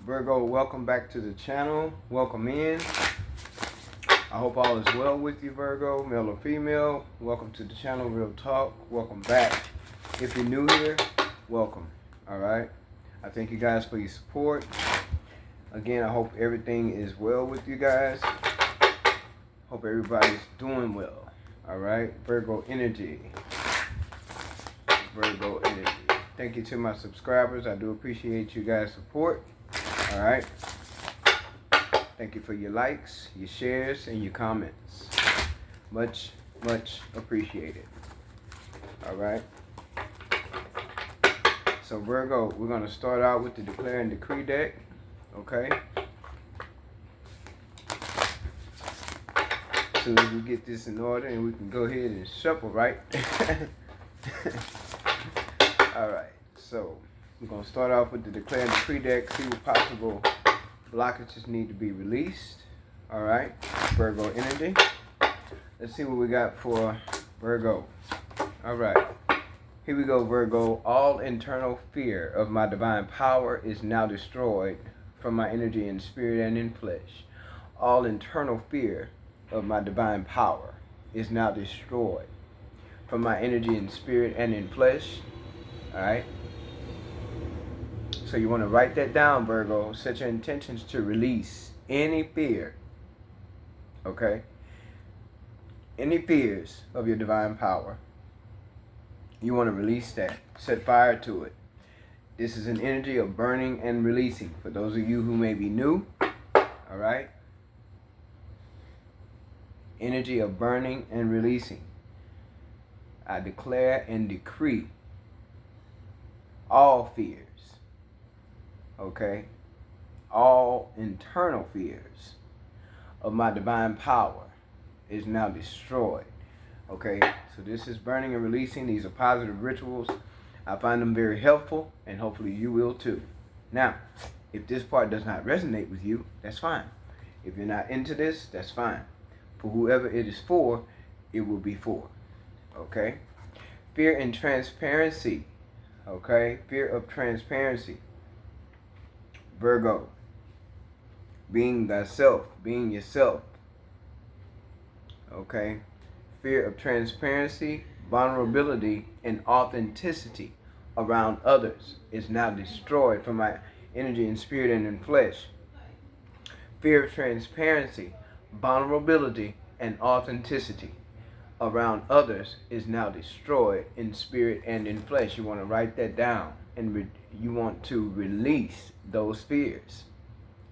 Virgo, welcome back to the channel. Welcome in. I hope all is well with you, Virgo, male or female. Welcome to the channel, Real Talk. Welcome back. If you're new here, welcome. All right. I thank you guys for your support. Again, I hope everything is well with you guys. Hope everybody's doing well. All right. Virgo energy. Virgo energy. Thank you to my subscribers. I do appreciate you guys' support. All right. Thank you for your likes, your shares, and your comments. Much, much appreciated. All right. So Virgo, we're going to start out with the Declare and Decree deck. Okay. So we get this in order and we can go ahead and shuffle, right? All right. So we're going to start off with the Declare and Decree deck, see what possible blockages need to be released. All right, Virgo energy. Let's see what we got for Virgo. All right, here we go, Virgo. All internal fear of my divine power is now destroyed from my energy in spirit and in flesh. All internal fear of my divine power is now destroyed from my energy in spirit and in flesh. All right. So you want to write that down, Virgo. Set your intentions to release any fear. Okay? Any fears of your divine power. You want to release that. Set fire to it. This is an energy of burning and releasing. For those of you who may be new. All right? Energy of burning and releasing. I declare and decree all fears. Okay, all internal fears of my divine power is now destroyed. Okay, so this is burning and releasing. These are positive rituals. I find them very helpful, and hopefully you will too. Now, if this part does not resonate with you, that's fine. If you're not into this, that's fine. For whoever it is for, it will be for. Okay, fear and transparency. Okay, fear of transparency. Virgo, being thyself, being yourself. Okay, fear of transparency, vulnerability, and authenticity around others is now destroyed from my energy and spirit and in flesh. Fear of transparency, vulnerability, and authenticity around others is now destroyed in spirit and in flesh. You want to write that down, and you want to release those fears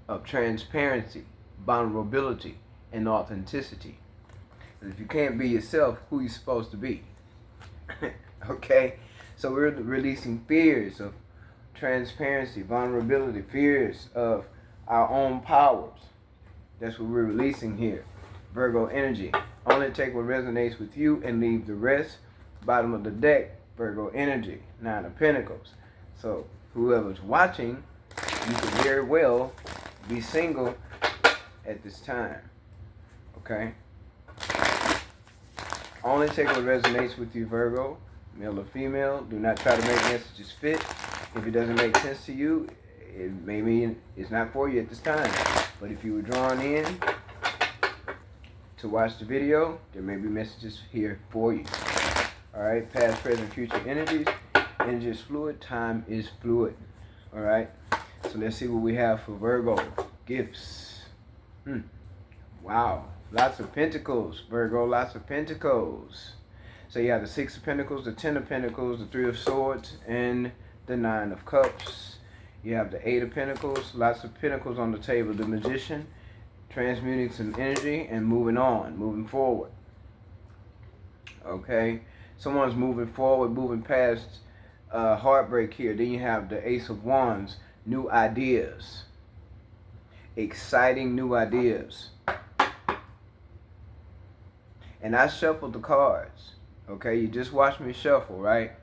of transparency, vulnerability, and authenticity. If you can't be yourself, who are you supposed to be? Okay, so we're releasing fears of transparency, vulnerability, fears of our own powers. That's what we're releasing here. Virgo energy. Only take what resonates with you and leave the rest. Bottom of the deck, Virgo energy, 9 of Pentacles. So whoever's watching, you could very well be single at this time. Okay? Only take what resonates with you, Virgo, male or female. Do not try to make messages fit. If it doesn't make sense to you, it maybe it's not for you at this time. But if you were drawn in to watch the video, there may be messages here for you. All right, past, present, future energies. Energy is fluid, time is fluid. All right, so let's see what we have for Virgo. Gifts. Wow, lots of pentacles, Virgo, lots of pentacles. So you have the 6 of Pentacles, the 10 of Pentacles, the 3 of Swords, and the 9 of Cups. You have the 8 of Pentacles, lots of pentacles on the table. The Magician, transmuting some energy and moving on, moving forward. Okay, someone's moving forward, moving past heartbreak here. Then you have the Ace of Wands, new ideas, exciting new ideas. And I shuffled the cards. Okay, you just watched me shuffle, right?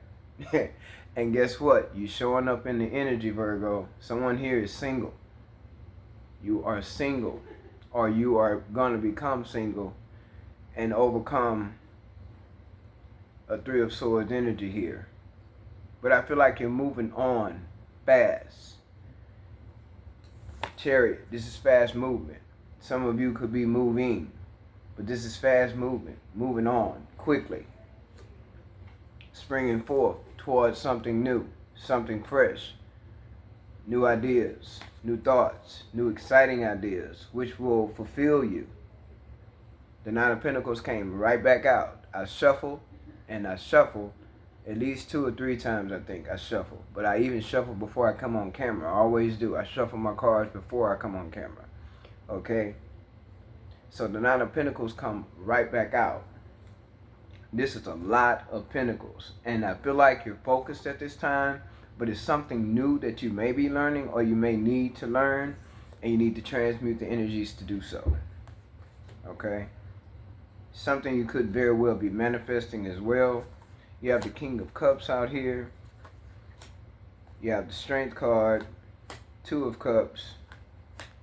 And guess what? You're showing up in the energy, Virgo. Someone here is single. You are single. Or you are going to become single and overcome a 3 of Swords energy here. But I feel like you're moving on fast. Chariot, this is fast movement. Some of you could be moving, but this is fast movement, moving on quickly, springing forth towards something new, something fresh, new ideas, new thoughts, new exciting ideas, which will fulfill you. The Nine of Pentacles came right back out. I shuffle and I shuffle at least 2 or 3 times, I think I shuffle. But I even shuffle before I come on camera. I always do. I shuffle my cards before I come on camera. Okay? So the Nine of Pentacles come right back out. This is a lot of pentacles. And I feel like you're focused at this time, but it's something new that you may be learning or you may need to learn, and you need to transmute the energies to do so. Okay? Something you could very well be manifesting as well. You have the King of Cups out here. You have the Strength card, 2 of Cups,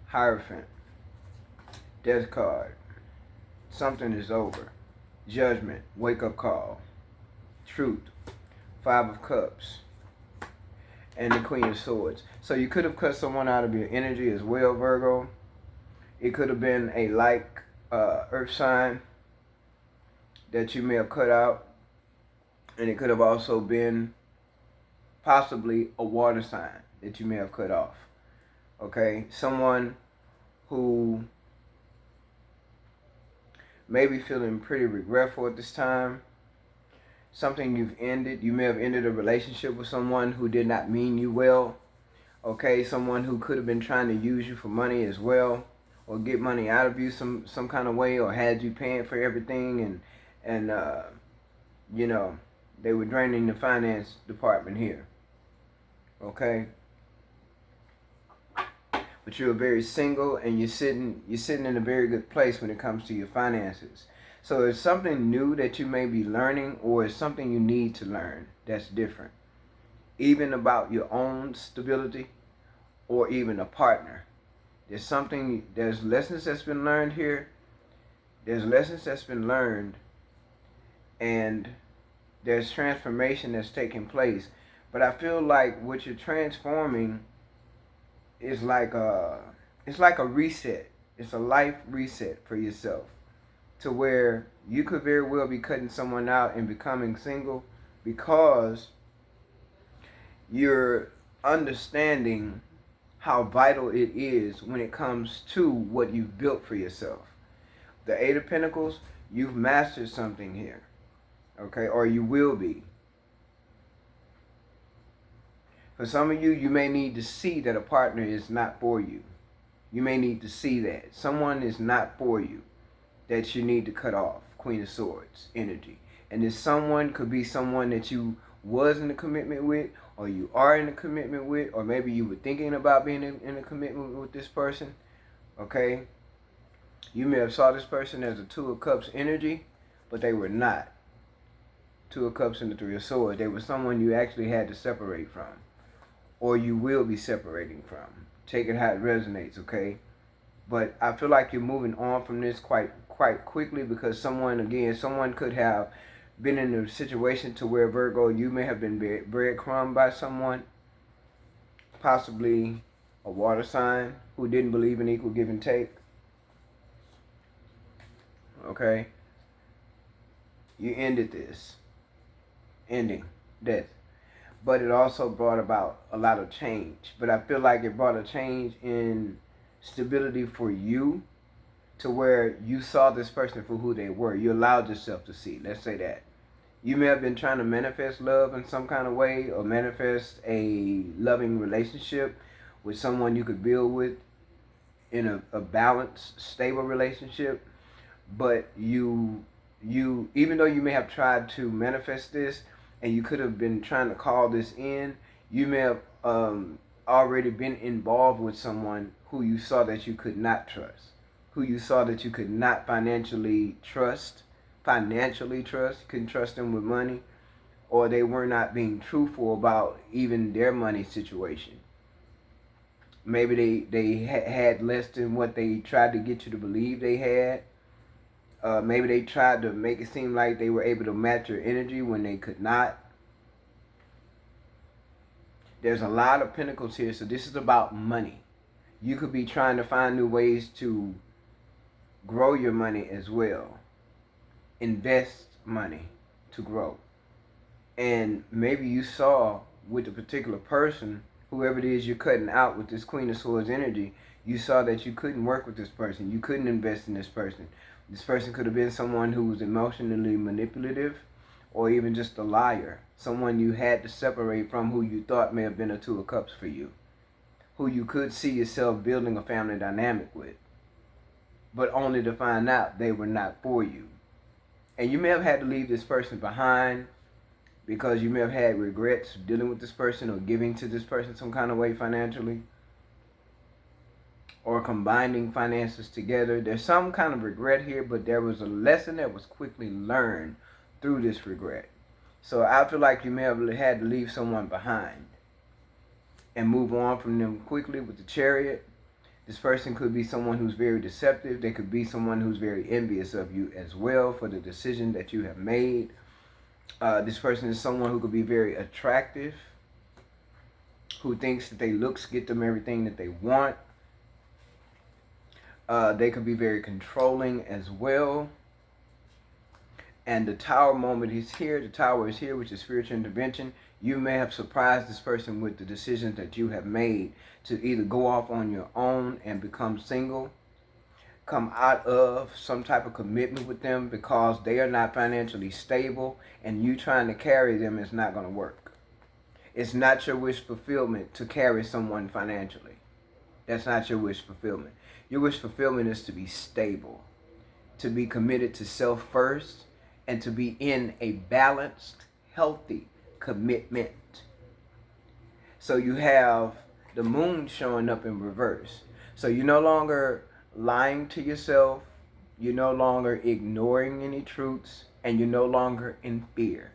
Hierophant, Death card. Something is over. Judgment, wake up call, Truth, 5 of Cups, and the Queen of Swords. So you could have cut someone out of your energy as well, Virgo. It could have been a like earth sign that you may have cut out. And it could have also been possibly a water sign that you may have cut off. Okay? Someone who may be feeling pretty regretful at this time. Something you've ended. You may have ended a relationship with someone who did not mean you well. Okay? Someone who could have been trying to use you for money as well, or get money out of you some kind of way, or had you paying for everything, and you know, they were draining the finance department here. Okay? But you're very single, and you're sitting in a very good place when it comes to your finances. So it's something new that you may be learning, or it's something you need to learn that's different. Even about your own stability, or even a partner. There's lessons that's been learned here. There's lessons that's been learned, and there's transformation that's taking place. But I feel like what you're transforming is like a reset. It's a life reset for yourself, to where you could very well be cutting someone out and becoming single, because you're understanding how vital it is when it comes to what you've built for yourself. The 8 of Pentacles, you've mastered something here. Okay, or you will be. For some of you, you may need to see that a partner is not for you. You may need to see that someone is not for you, that you need to cut off. Queen of Swords energy. And this someone could be someone that you was in a commitment with, or you are in a commitment with, or maybe you were thinking about being in a commitment with this person. Okay? You may have saw this person as a 2 of Cups energy, but they were not. 2 of Cups and the 3 of Swords. They were someone you actually had to separate from, or you will be separating from. Take it how it resonates, okay? But I feel like you're moving on from this quite quickly, because someone could have been in a situation to where, Virgo, you may have been breadcrumbed by someone, possibly a water sign who didn't believe in equal give and take. Okay? You ended this. Ending. Death. But it also brought about a lot of change. But I feel like it brought a change in stability for you, to where you saw this person for who they were. You allowed yourself to see. Let's say that. You may have been trying to manifest love in some kind of way, or manifest a loving relationship with someone you could build with in a balanced, stable relationship. But you even though you may have tried to manifest this, and you could have been trying to call this in, you may have already been involved with someone who you saw that you could not trust, who you saw that you could not financially trust, couldn't trust them with money, or they were not being truthful about even their money situation. Maybe they had less than what they tried to get you to believe they had. Maybe they tried to make it seem like they were able to match your energy when they could not. There's a lot of pentacles here, so this is about money. You could be trying to find new ways to grow your money as well. Invest money to grow. And maybe you saw with a particular person, whoever it is you're cutting out with this Queen of Swords energy, you saw that you couldn't work with this person. You couldn't invest in this person. This person could have been someone who was emotionally manipulative or even just a liar. Someone you had to separate from, who you thought may have been a Two of Cups for you, who you could see yourself building a family dynamic with, but only to find out they were not for you. And you may have had to leave this person behind because you may have had regrets dealing with this person or giving to this person some kind of way financially, or combining finances together. There's some kind of regret here, but there was a lesson that was quickly learned through this regret. So I feel like you may have had to leave someone behind and move on from them quickly with the Chariot. This person could be someone who's very deceptive. They could be someone who's very envious of you as well for the decision that you have made. This person is someone who could be very attractive, who thinks that their looks get them everything that they want. They could be very controlling as well. And the Tower moment is here. The Tower is here, which is spiritual intervention. You may have surprised this person with the decisions that you have made to either go off on your own and become single, come out of some type of commitment with them because they are not financially stable, and you trying to carry them is not going to work. It's not your wish fulfillment to carry someone financially. That's not your wish fulfillment. Your wish fulfillment is to be stable, to be committed to self first, and to be in a balanced, healthy commitment. So you have the moon showing up in reverse. So you're no longer lying to yourself, you're no longer ignoring any truths, and you're no longer in fear.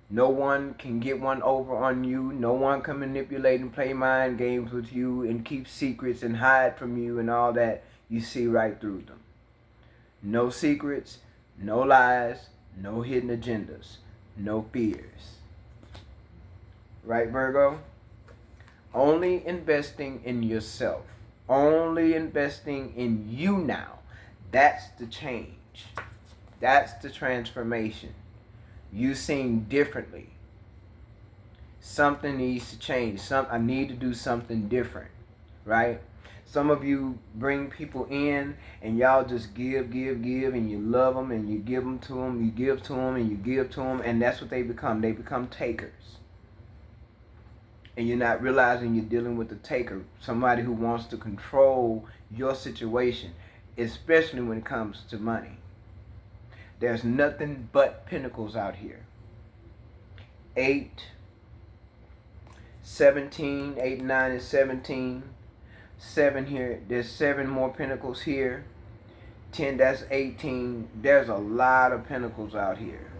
No one can get one over on you. No one can manipulate and play mind games with you and keep secrets and hide from you and all that. You see right through them. No secrets, no lies, no hidden agendas, no fears. Right, Virgo? Only investing in yourself. Only investing in you now. That's the change. That's the transformation. You seem differently. Something needs to change. I need to do something different, right? Some of you bring people in and y'all just give, and you love them and you give them to them, you give to them and you give to them, and that's what they become. They become takers. And you're not realizing you're dealing with a taker, somebody who wants to control your situation, especially when it comes to money. There's nothing but pentacles out here. 8, 17, 8, 9, and 17. 7 here. There's 7 more pentacles here. 10, that's 18. There's a lot of pentacles out here.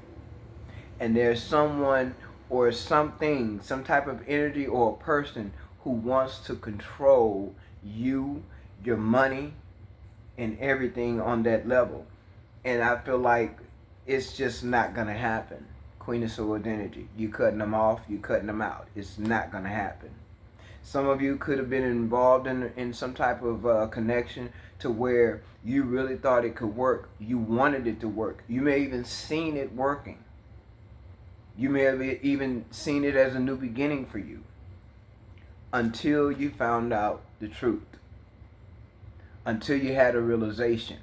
And there's someone or something, some type of energy or a person who wants to control you, your money, and everything on that level. And I feel like it's just not going to happen. Queen of Swords energy. You cutting them off, you cutting them out. It's not going to happen. Some of you could have been involved in some type of connection to where you really thought it could work. You wanted it to work. You may have even seen it working. You may have even seen it as a new beginning for you until you found out the truth. Until you had a realization.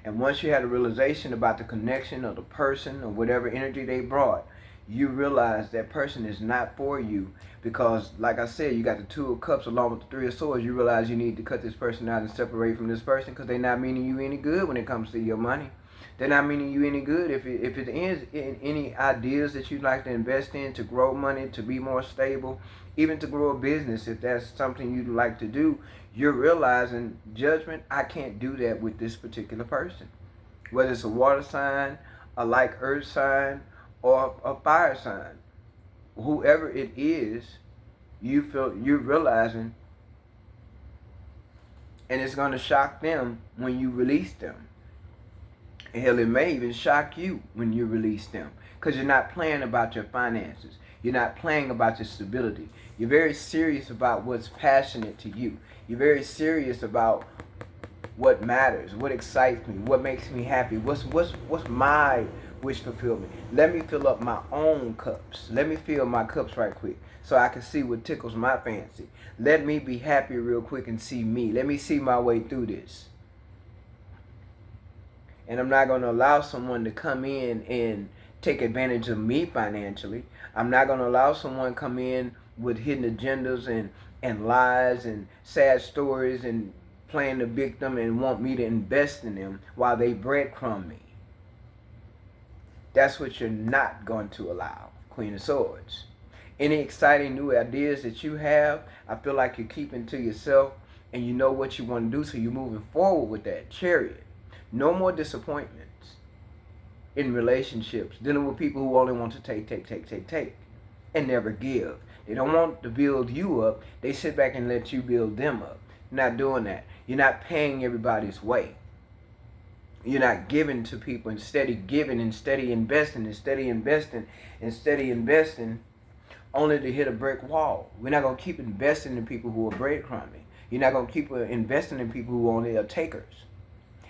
And once you had a realization about the connection of the person or whatever energy they brought, you realize that person is not for you because, like I said, you got the Two of Cups along with the Three of Swords. You realize you need to cut this person out and separate from this person because they're not meaning you any good when it comes to your money. They're not meaning you any good if it ends in any ideas that you'd like to invest in to grow money, to be more stable, even to grow a business. If that's something you'd like to do, you're realizing, judgment, I can't do that with this particular person. Whether it's a water sign, a like earth sign, or a fire sign. Whoever it is, you're realizing, and it's going to shock them when you release them. Hell, it may even shock you when you release them because you're not playing about your finances. You're not playing about your stability. You're very serious about what's passionate to you. You're very serious about what matters, what excites me, what makes me happy, what's my wish fulfillment. Let me fill up my own cups. Let me fill my cups right quick so I can see what tickles my fancy. Let me be happy real quick and see me. Let me see my way through this. And I'm not going to allow someone to come in and take advantage of me financially. I'm not going to allow someone come in with hidden agendas and lies and sad stories and playing the victim and want me to invest in them while they breadcrumb me. That's what you're not going to allow, Queen of Swords. Any exciting new ideas that you have, I feel like you're keeping to yourself and you know what you want to do, so you're moving forward with that. Chariot. No more disappointments in relationships, dealing with people who only want to take, and never give. They don't want to build you up. They sit back and let you build them up. You're not doing that. You're not paying everybody's way. You're not giving to people, and steady giving and steady investing and steady investing and steady investing only to hit a brick wall. We're not going to keep investing in people who are breadcrumbing. You're not going to keep investing in people who only are takers.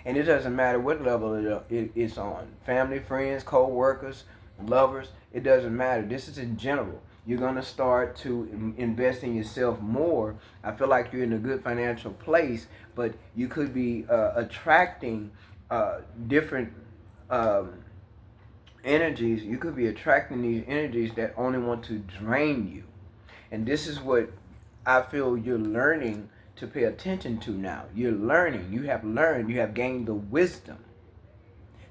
And it doesn't matter what level it's on. Family, friends, co-workers, lovers, it doesn't matter. This is in general. You're going to start to invest in yourself more. I feel like you're in a good financial place, but you could be attracting different energies. You could be attracting these energies that only want to drain you. And this is what I feel you're learning to pay attention to now. You're learning. You have learned. You have gained the wisdom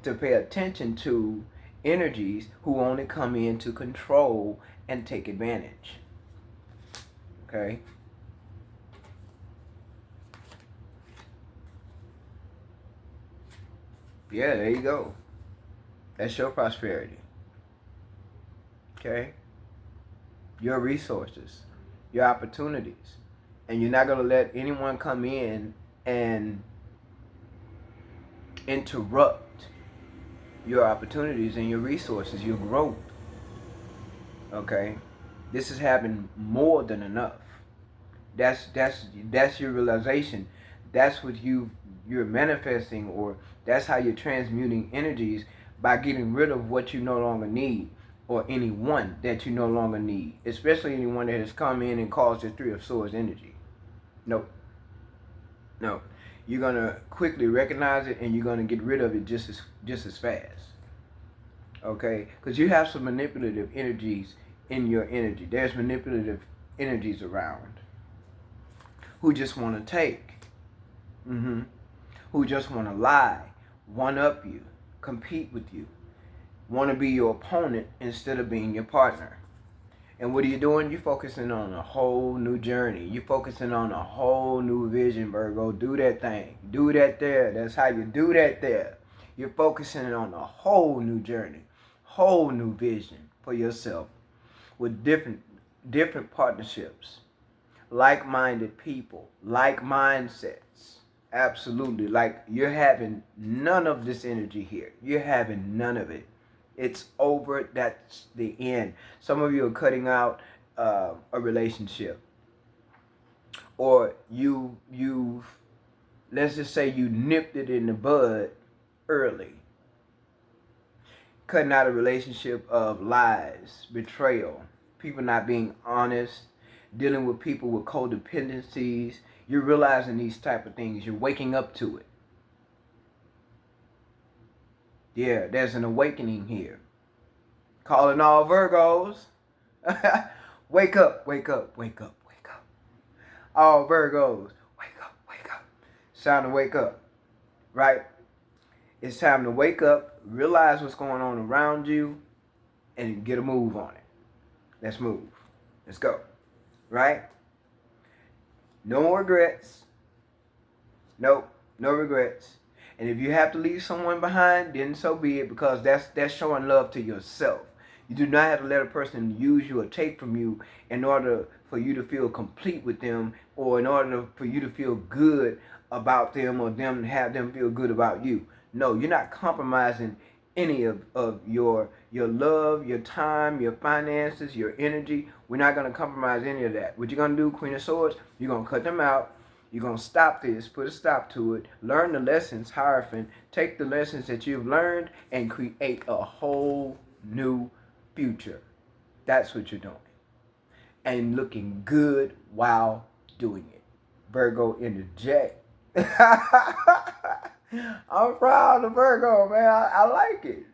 to pay attention to energies who only come in to control and take advantage. Okay? Yeah, there you go. That's your prosperity. Okay? Your resources, your opportunities. And you're not going to let anyone come in and interrupt your opportunities and your resources, your growth. Okay? This has happened more than enough. That's your realization. That's what you're manifesting, or that's how you're transmuting energies, by getting rid of what you no longer need, or anyone that you no longer need, especially anyone that has come in and caused the Three of Swords energy. Nope. No. You're gonna quickly recognize it and you're gonna get rid of it just as fast. Okay? Because you have some manipulative energies in your energy. There's manipulative energies around who just want to take. Who just want to lie, one up you, compete with you, want to be your opponent instead of being your partner. And what are you doing? You're focusing on a whole new journey. You're focusing on a whole new vision, Virgo. Do that thing. Do that there. That's how you do that there. You're focusing on a whole new journey, whole new vision for yourself with different partnerships, like-minded people, like mindsets. Absolutely. Like, you're having none of this energy here. You're having none of it. It's over. That's the end. Some of you are cutting out a relationship, or you've let's just say you nipped it in the bud early. Cutting out a relationship of lies, betrayal, people not being honest, dealing with people with codependencies. You're realizing these type of things. You're waking up to it. Yeah, there's an awakening here. Calling all Virgos. Wake up, wake up, wake up, wake up. All Virgos, wake up, wake up. It's time to wake up, right? It's time to wake up, realize what's going on around you, and get a move on it. Let's move. Let's go, right? No more regrets. Nope, no regrets. And if you have to leave someone behind, then so be it, because that's showing love to yourself. You do not have to let a person use you or take from you in order for you to feel complete with them, or in order for you to feel good about them, or them have them feel good about you. No, you're not compromising any of your love, your time, your finances, your energy. We're not going to compromise any of that. What you're going to do, Queen of Swords, you're going to cut them out. You're going to stop this, put a stop to it, learn the lessons, Hierophant, take the lessons that you've learned and create a whole new future. That's what you're doing. And looking good while doing it. Virgo interject. I'm proud of Virgo, man. I like it.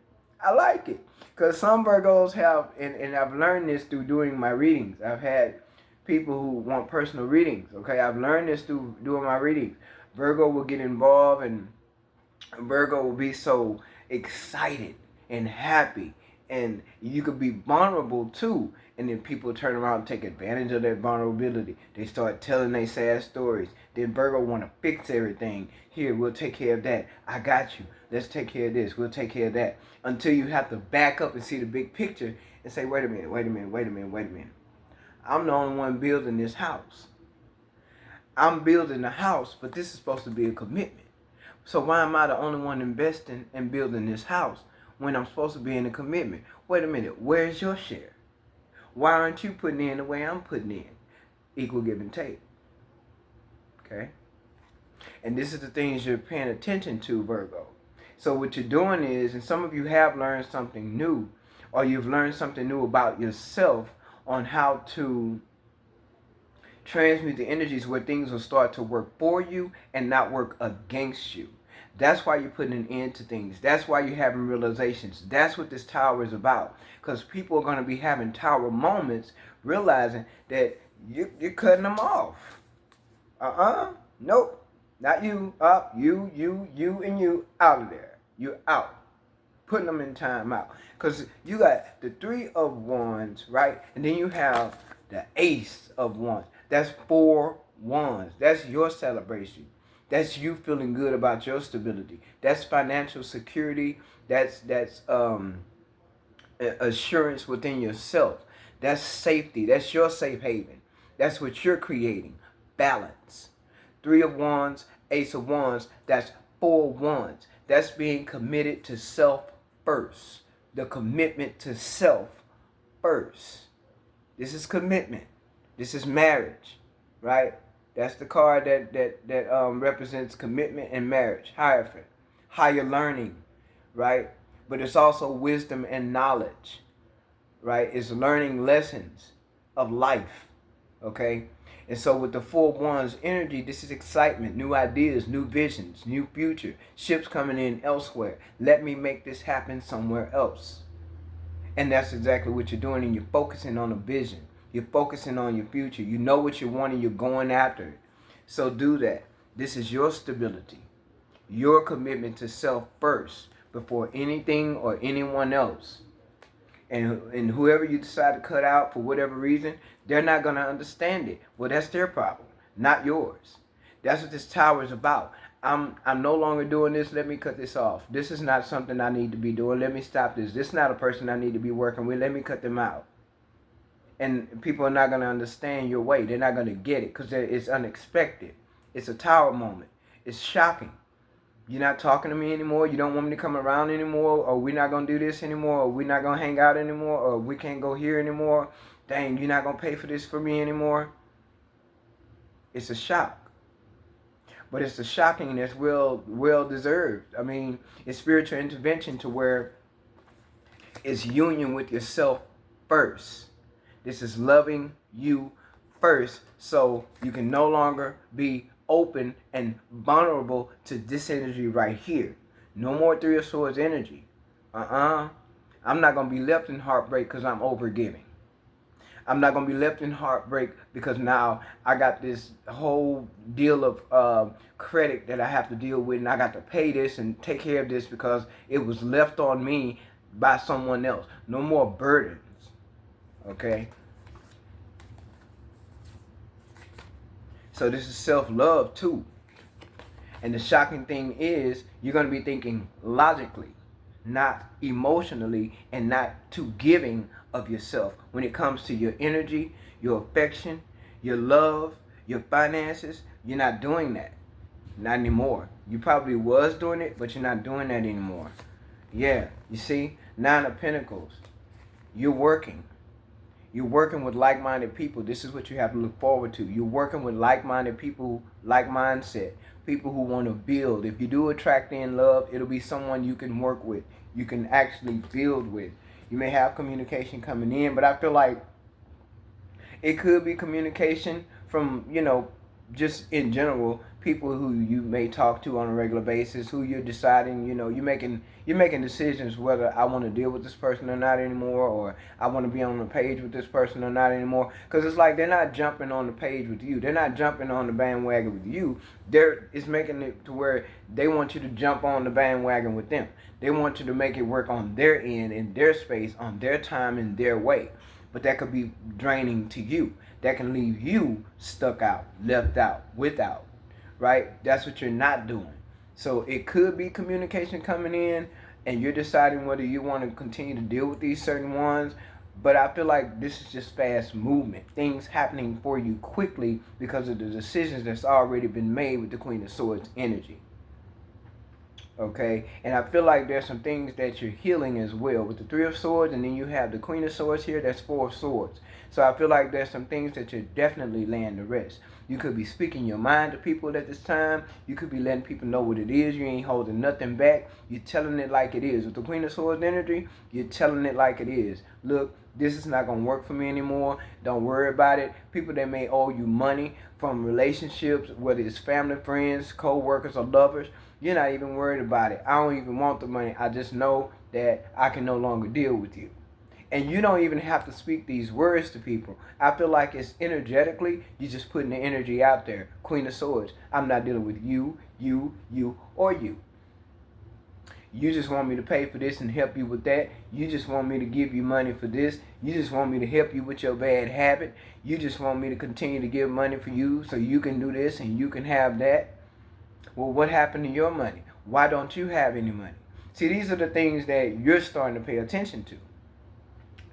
I like it. Because some Virgos have, and I've learned this through doing my readings. I've had people who want personal readings, okay? I've learned this through doing my readings. Virgo will get involved, and Virgo will be so excited and happy. And you could be vulnerable too. And then people turn around and take advantage of that vulnerability. They start telling their sad stories. Then Virgo want to fix everything. Here, we'll take care of that. I got you. Let's take care of this. We'll take care of that. Until you have to back up and see the big picture and say, wait a minute, wait a minute, wait a minute, wait a minute. I'm the only one building this house. I'm building the house, but this is supposed to be a commitment. So why am I the only one investing and building this house when I'm supposed to be in a commitment? Wait a minute, where's your share? Why aren't you putting in the way I'm putting in? Equal give and take. Okay? And this is the things you're paying attention to, Virgo. So what you're doing is, and some of you have learned something new, or you've learned something new about yourself on how to transmute the energies where things will start to work for you and not work against you. That's why you're putting an end to things. That's why you're having realizations. That's what this tower is about. Because people are going to be having tower moments, realizing that you're cutting them off. Nope. Not you. Up. You, and you out of there. You're out. Putting them in time out. Because you got the 3 of Wands, right? And then you have the Ace of Wands. That's 4 Wands. That's your celebration. That's you feeling good about your stability. That's financial security. That's assurance within yourself. That's safety. That's your safe haven. That's what you're creating. Balance. 3 of Wands, Ace of Wands. That's 4 Wands. That's being committed to self first. The commitment to self first. This is commitment. This is marriage, right? That's the card that represents commitment and marriage. Hierophant. Higher learning, right? But it's also wisdom and knowledge, right? It's learning lessons of life, okay? And so with the 4 Wands energy, this is excitement, new ideas, new visions, new future, ships coming in elsewhere. Let me make this happen somewhere else. And that's exactly what you're doing, and you're focusing on a vision. You're focusing on your future. You know what you want and you're going after it. So do that. This is your stability. Your commitment to self first before anything or anyone else. And whoever you decide to cut out for whatever reason, they're not going to understand it. Well, that's their problem, not yours. That's what this tower is about. I'm no longer doing this. Let me cut this off. This is not something I need to be doing. Let me stop this. This is not a person I need to be working with. Let me cut them out. And people are not going to understand your way. They're not going to get it because it's unexpected. It's a tower moment. It's shocking. You're not talking to me anymore. You don't want me to come around anymore. Or we're not going to do this anymore. Or we're not going to hang out anymore. Or we can't go here anymore. Dang, you're not going to pay for this for me anymore. It's a shock. But it's a shocking that's well deserved. I mean, it's spiritual intervention to where it's union with yourself first. This is loving you first, so you can no longer be open and vulnerable to this energy right here. No more 3 of Swords energy. I'm not going to be left in heartbreak because I'm overgiving. I'm not going to be left in heartbreak because now I got this whole deal of credit that I have to deal with, and I got to pay this and take care of this because it was left on me by someone else. No more burdens. Okay? So this is self-love too. And the shocking thing is you're going to be thinking logically, not emotionally, and not too giving of yourself when it comes to your energy, your affection, your love, your finances. You're not doing that. Not anymore. You probably was doing it, but you're not doing that anymore. Yeah, you see, Nine of Pentacles. You're working. You're working with like-minded people. This is what you have to look forward to. You're working with like-minded people, like mindset, people who want to build. If you do attract in love, it'll be someone you can work with. You can actually build with. You may have communication coming in, but I feel like it could be communication from, just in general, people who you may talk to on a regular basis, who you're deciding, you're making decisions whether I want to deal with this person or not anymore, or I want to be on the page with this person or not anymore. Because it's like they're not jumping on the page with you. They're not jumping on the bandwagon with you. It's making it to where they want you to jump on the bandwagon with them. They want you to make it work on their end, in their space, on their time, in their way. But that could be draining to you. That can leave you stuck out, left out, without, right? That's what you're not doing. So it could be communication coming in and you're deciding whether you want to continue to deal with these certain ones. But I feel like this is just fast movement. Things happening for you quickly because of the decisions that's already been made with the Queen of Swords energy. Okay, and I feel like there's some things that you're healing as well with the Three of Swords, and then you have the Queen of Swords here. That's Four of Swords. So I feel like there's some things that you're definitely laying to rest. You could be speaking your mind to people at this time. You could be letting people know what it is. You ain't holding nothing back. You're telling it like it is. With the Queen of Swords energy, you're telling it like it is. Look, this is not going to work for me anymore. Don't worry about it. People that may owe you money from relationships, whether it's family, friends, co-workers, or lovers, you're not even worried about it. I don't even want the money. I just know that I can no longer deal with you. And you don't even have to speak these words to people. I feel like it's energetically, you're just putting the energy out there. Queen of Swords. I'm not dealing with you, or you. You just want me to pay for this and help you with that. You just want me to give you money for this. You just want me to help you with your bad habit. You just want me to continue to give money for you so you can do this and you can have that. Well, what happened to your money? Why don't you have any money? See, these are the things that you're starting to pay attention to.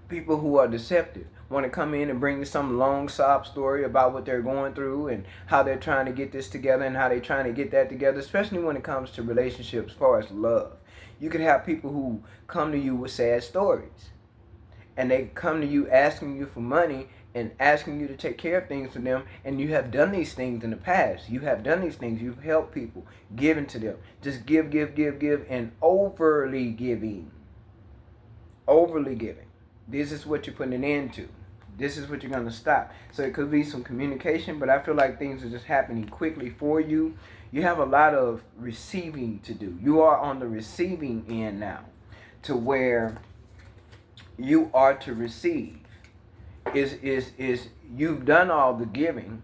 People who are deceptive want to come in and bring you some long sob story about what they're going through and how they're trying to get this together and how they're trying to get that together, especially when it comes to relationships as far as love. You could have people who come to you with sad stories. And they come to you asking you for money and asking you to take care of things for them, and you have done these things in the past. You have done these things. You've helped people, given to them. Just give, and overly giving. Overly giving. This is what you're putting an end to. This is what you're going to stop. So it could be some communication, but I feel like things are just happening quickly for you. You have a lot of receiving to do. You are on the receiving end now, to where you are to receive. Is you've done all the giving,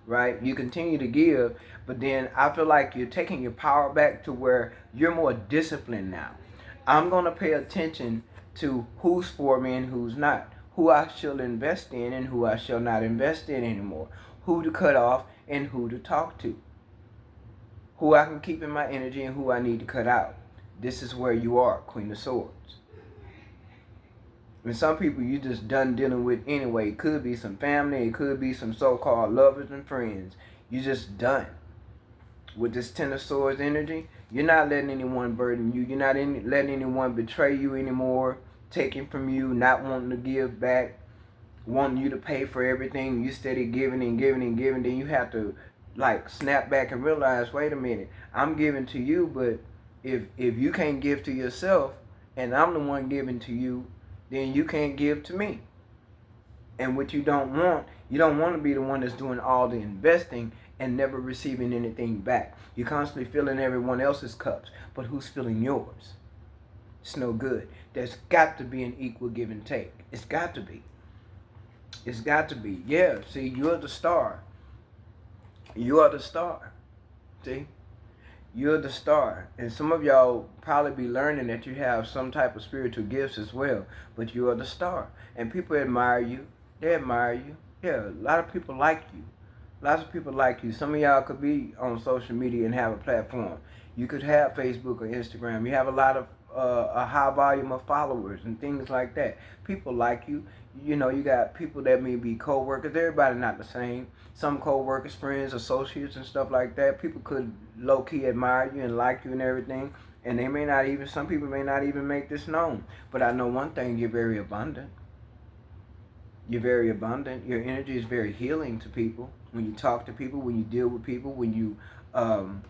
right? You continue to give, but then I feel like you're taking your power back to where you're more disciplined now. I'm going to pay attention to who's for me and who's not, who I shall invest in and who I shall not invest in anymore, who to cut off and who to talk to, who I can keep in my energy and who I need to cut out. This is where you are, Queen of Swords. And some people you just done dealing with anyway. It could be some family. It could be some so-called lovers and friends. You just done. With this Ten of Swords energy, you're not letting anyone burden you. You're not letting anyone betray you anymore. Taking from you, not wanting to give back. Wanting you to pay for everything. You steady giving and giving and giving. Then you have to like snap back and realize, wait a minute. I'm giving to you, but if you can't give to yourself and I'm the one giving to you, then you can't give to me. And what you don't want to be the one that's doing all the investing and never receiving anything back. You're constantly filling everyone else's cups, but who's filling yours? It's no good. There's got to be an equal give and take. It's got to be. It's got to be. Yeah, see, you're the star. You are the star. See? You're the star. And some of y'all probably be learning that you have some type of spiritual gifts as well. But you are the star. And people admire you. They admire you. Yeah, a lot of people like you. Lots of people like you. Some of y'all could be on social media and have a platform. You could have Facebook or Instagram. You have a lot of a high volume of followers and things like that. People like you. You know, you got people that may be co-workers. Everybody not the same. Some co-workers, friends, associates, and stuff like that. People could low-key admire you and like you and everything. And they may not even, some people may not even make this known. But I know one thing, you're very abundant. You're very abundant. Your energy is very healing to people. When you talk to people, when you deal with people, when you um,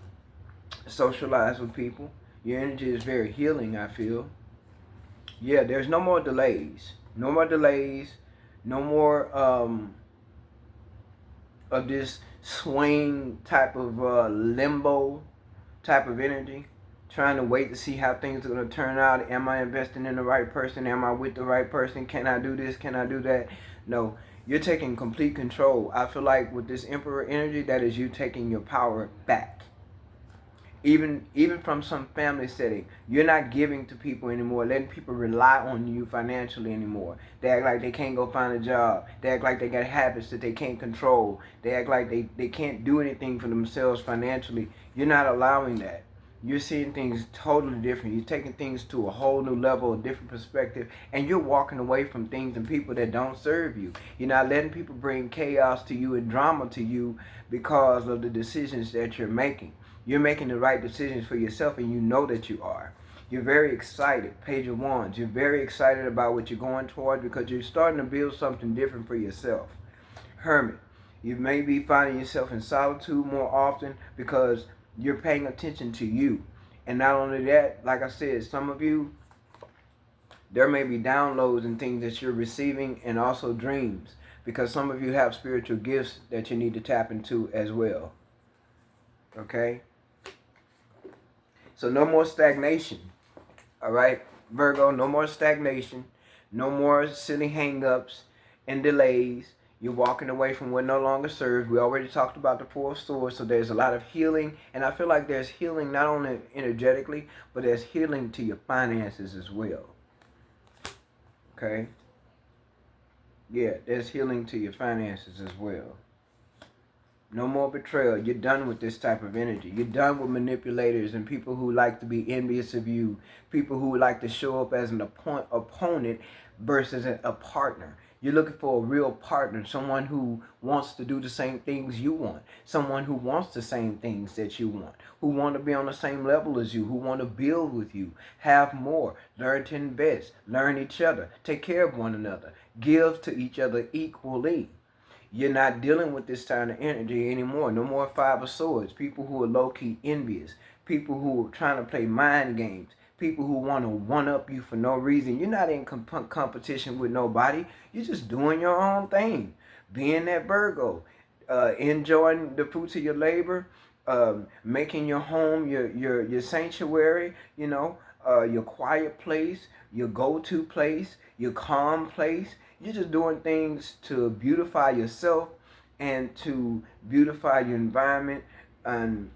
socialize with people, your energy is very healing, I feel. Yeah, there's no more delays. No more delays. No more of this swing type of limbo type of energy. Trying to wait to see how things are going to turn out. Am I investing in the right person? Am I with the right person? Can I do this? Can I do that? No, you're taking complete control. I feel like with this Emperor energy, that is you taking your power back. Even from some family setting, you're not giving to people anymore, letting people rely on you financially anymore. They act like they can't go find a job. They act like they got habits that they can't control. They act like they can't do anything for themselves financially. You're not allowing that. You're seeing things totally different. You're taking things to a whole new level, a different perspective, and you're walking away from things and people that don't serve you. You're not letting people bring chaos to you and drama to you because of the decisions that you're making. You're making the right decisions for yourself, and you know that you are. You're very excited. Page of Wands. You're very excited about what you're going toward because you're starting to build something different for yourself. Hermit. You may be finding yourself in solitude more often because you're paying attention to you. And not only that, like I said, some of you, there may be downloads and things that you're receiving, and also dreams, because some of you have spiritual gifts that you need to tap into as well. Okay? So no more stagnation. All right, Virgo, no more stagnation. No more silly hang-ups and delays. You're walking away from what no longer serves. We already talked about the Four of Swords, so there's a lot of healing. And I feel like there's healing not only energetically, but there's healing to your finances as well. Okay? Yeah, there's healing to your finances as well. No more betrayal. You're done with this type of energy. You're done with manipulators and people who like to be envious of you. People who like to show up as an opponent versus a partner. You're looking for a real partner. Someone who wants to do the same things you want. Someone who wants the same things that you want. Who want to be on the same level as you. Who want to build with you. Have more. Learn to invest. Learn each other. Take care of one another. Give to each other equally. You're not dealing with this kind of energy anymore. No more Five of Swords. People who are low-key envious. People who are trying to play mind games. People who want to one-up you for no reason. You're not in competition with nobody. You're just doing your own thing. Being that Virgo. Enjoying the fruits of your labor. Making your home your sanctuary. You know, your quiet place. Your go-to place. Your calm place. You're just doing things to beautify yourself and to beautify your environment and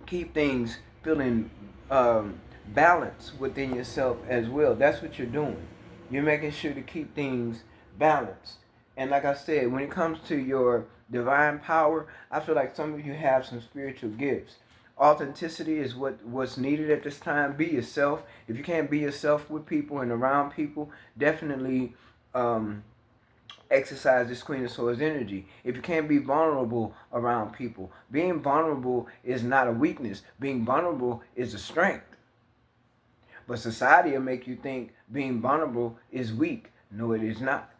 keep things feeling balanced within yourself as well. That's what you're doing. You're making sure to keep things balanced. And like I said, when it comes to your divine power, I feel like some of you have some spiritual gifts. Authenticity is what's needed at this time. Be yourself. If you can't be yourself with people and around people, definitely exercise this Queen of Swords energy. If you can't be vulnerable around people, being vulnerable is not a weakness. Being vulnerable is a strength. But society will make you think being vulnerable is weak. No, it is not.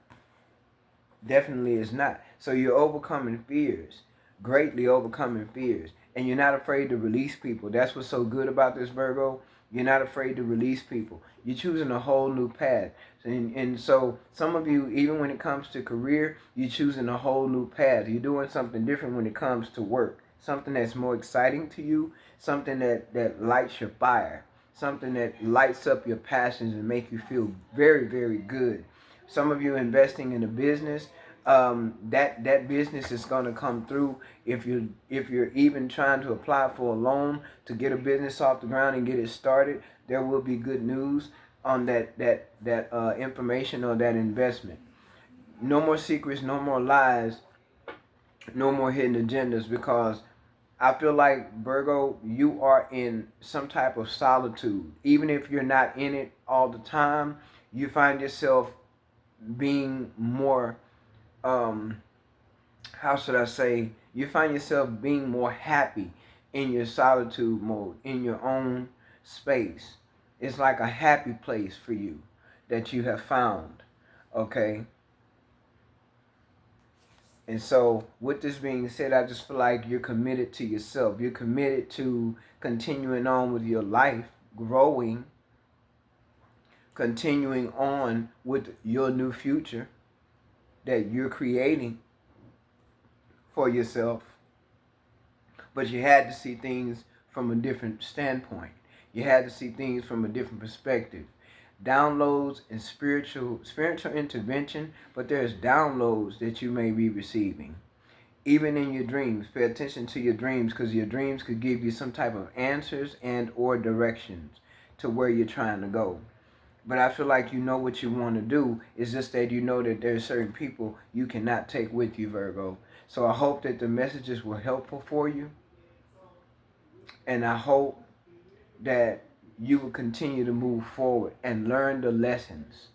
Definitely is not. So you're overcoming fears, greatly overcoming fears. And you're not afraid to release people. That's what's so good about this, Virgo. You're not afraid to release people. You're choosing a whole new path. And so some of you, even when it comes to career, you're choosing a whole new path. You're doing something different when it comes to work. Something that's more exciting to you. Something that lights your fire. Something that lights up your passions and make you feel very, very good. Some of you investing in a business. That business is going to come through if you're even trying to apply for a loan to get a business off the ground and get it started. There will be good news on that information or that investment. No more secrets, no more lies, no more hidden agendas, because I feel like, Virgo, you are in some type of solitude. Even if you're not in it all the time, you find yourself being more how should I say, you find yourself being more happy in your solitude mode, in your own space. It's like a happy place for you that you have found. Okay? And so, with this being said, I just feel like you're committed to yourself. You're committed to continuing on with your life, growing, continuing on with your new future that you're creating for yourself. But you had to see things from a different standpoint. You had to see things from a different perspective. Downloads and spiritual intervention, but there's downloads that you may be receiving. Even in your dreams, pay attention to your dreams, because your dreams could give you some type of answers and or directions to where you're trying to go. But I feel like you know what you want to do. It's just that you know that there's certain people you cannot take with you, Virgo. So I hope that the messages were helpful for you. And I hope that you will continue to move forward and learn the lessons.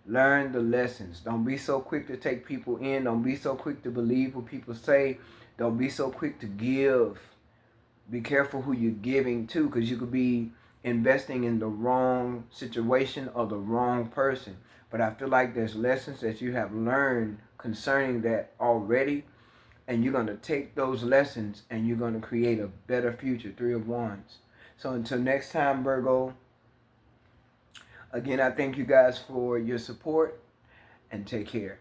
Learn the lessons. Don't be so quick to take people in. Don't be so quick to believe what people say. Don't be so quick to give. Be careful who you're giving to, because you could be investing in the wrong situation or the wrong person. But I feel like there's lessons that you have learned concerning that already, and you're going to take those lessons and you're going to create a better future. Three of Wands. So until next time, Virgo, again, I thank you guys for your support, and take care.